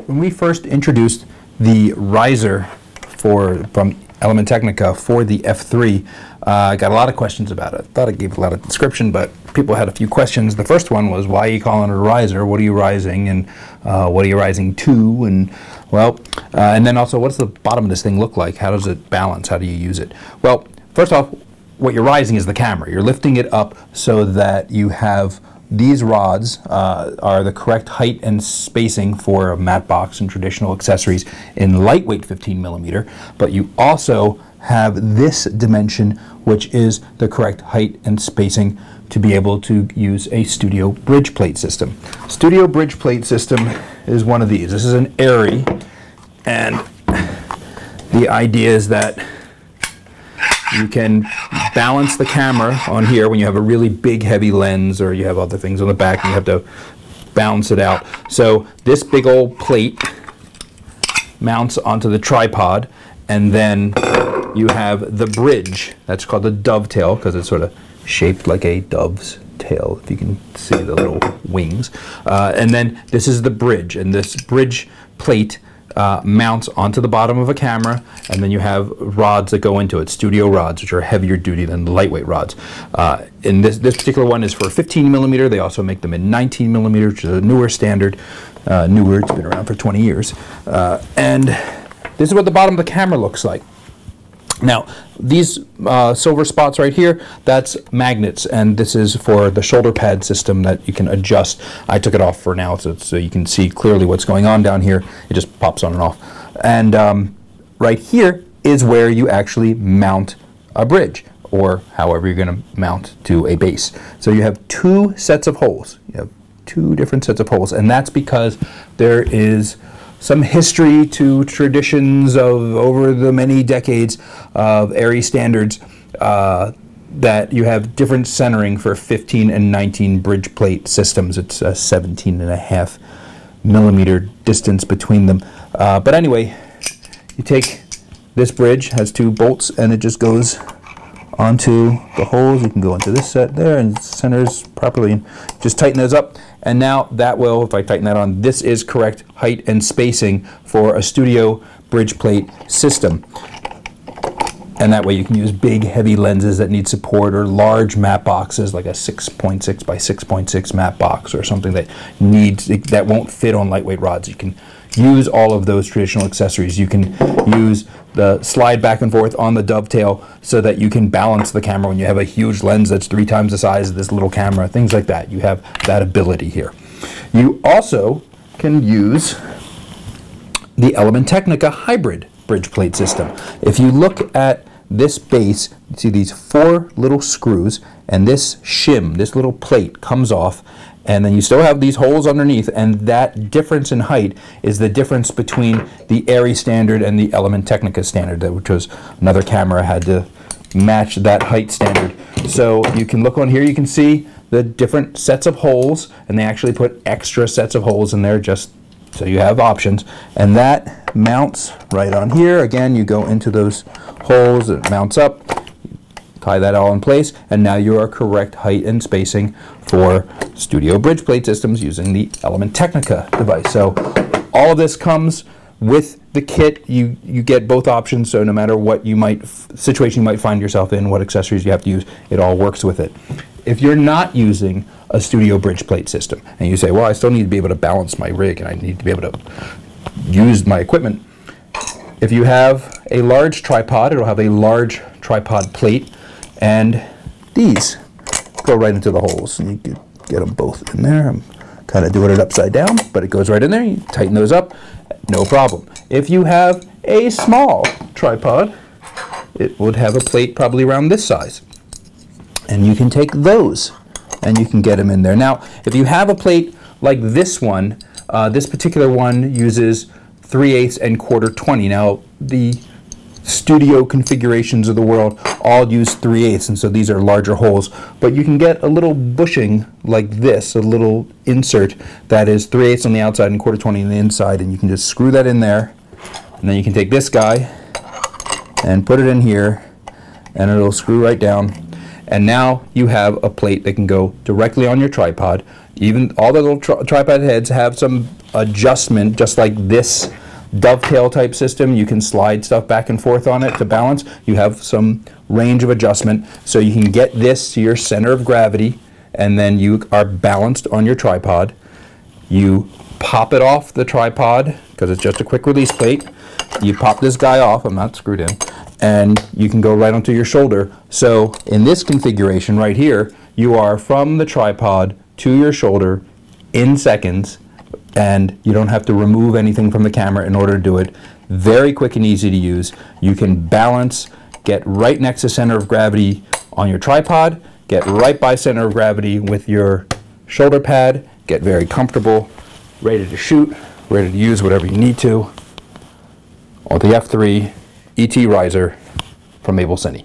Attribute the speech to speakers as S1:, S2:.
S1: When we first introduced the riser from Element Technica for the F3, I got a lot of questions about it. I thought I gave a lot of description, but people had a few questions. The first one was, why are you calling it a riser? What are you rising, and what are you rising to? And well, and then also, what's the bottom of this thing look like? How does it balance? How do you use it? Well, first off, what you're rising is the camera. You're lifting it up so that you have these rods are the correct height and spacing for a matte box and traditional accessories in lightweight 15mm, but you also have this dimension, which is the correct height and spacing to be able to use a studio bridge plate system. Studio bridge plate system is one of these. This is an ARRI, and the idea is that you can balance the camera on here when you have a really big heavy lens, or you have other things on the back and you have to balance it out. So this big old plate mounts onto the tripod, and then you have the bridge. That's called the dovetail because it's sort of shaped like a dove's tail, if you can see the little wings. And then this is the bridge, and this bridge plate mounts onto the bottom of a camera, and then you have rods that go into it, studio rods, which are heavier duty than the lightweight rods. And this particular one is for 15mm. They also make them in 19mm, which is a newer standard. Newer, it's been around for 20 years. And this is what the bottom of the camera looks like. Now, these silver spots right here, that's magnets, and this is for the shoulder pad system that you can adjust. I took it off for now so you can see clearly what's going on down here. It just pops on and off. And right here is where you actually mount a bridge, or however you're going to mount to a base. So you have two sets of holes. You have two different sets of holes, and that's because there is some history to traditions of over the many decades of ARRI standards that you have different centering for 15 and 19 bridge plate systems. It's a 17.5mm distance between them. But anyway, you take this bridge, has two bolts, and it just goes onto the holes. You can go into this set there and centers properly, and just tighten those up. And now that will, if I tighten that on, this is correct height and spacing for a studio bridge plate system. And that way you can use big heavy lenses that need support, or large matte boxes like a 6.6 by 6.6 matte box, or something that won't fit on lightweight rods. You can use all of those traditional accessories. You can use the slide back and forth on the dovetail so that you can balance the camera when you have a huge lens that's 3 times the size of this little camera, things like that. You have that ability here. You also can use the Element Technica Hybrid Bridgeplate system. If you look at this base, you see these 4 little screws, and this shim, this little plate, comes off, and then you still have these holes underneath, and that difference in height is the difference between the ARRI standard and the Element Technica standard, which was another camera had to match that height standard. So you can look on here, you can see the different sets of holes, and they actually put extra sets of holes in there just so you have options. And that mounts right on here. Again, you go into those holes, it mounts up, tie that all in place, and now you are correct height and spacing for studio bridge plate systems using the Element Technica device. So all of this comes with the kit. You get both options, so no matter what situation you might find yourself in, what accessories you have to use, it all works with it. If you're not using a studio bridge plate system, and you say, well, I still need to be able to balance my rig, and I need to be able to use my equipment, if you have a large tripod, it'll have a large tripod plate, and these go right into the holes, and you can get them both in there. I'm kind of doing it upside down, but it goes right in there. You tighten those up, no problem. If you have a small tripod, it would have a plate probably around this size, and you can take those and you can get them in there. Now, if you have a plate like this one, this particular one uses 3/8 and 1/4 20. Now, the studio configurations of the world all use 3/8, and so these are larger holes, but you can get a little bushing like this, a little insert that is 3/8 on the outside and 1/4 20 on the inside, and you can just screw that in there, and then you can take this guy and put it in here, and it'll screw right down, and now you have a plate that can go directly on your tripod. Even all the little tripod heads have some adjustment, just like this dovetail type system. You can slide stuff back and forth on it to balance. You have some range of adjustment, so you can get this to your center of gravity, and then you are balanced on your tripod. You pop it off the tripod, because it's just a quick release plate. You pop this guy off, I'm not screwed in, and you can go right onto your shoulder. So in this configuration right here, you are from the tripod to your shoulder in seconds, and you don't have to remove anything from the camera in order to do it. Very quick and easy to use. You can balance, get right next to center of gravity on your tripod, get right by center of gravity with your shoulder pad, get very comfortable, ready to shoot, ready to use whatever you need to. On the F3 ET riser from AbelCine.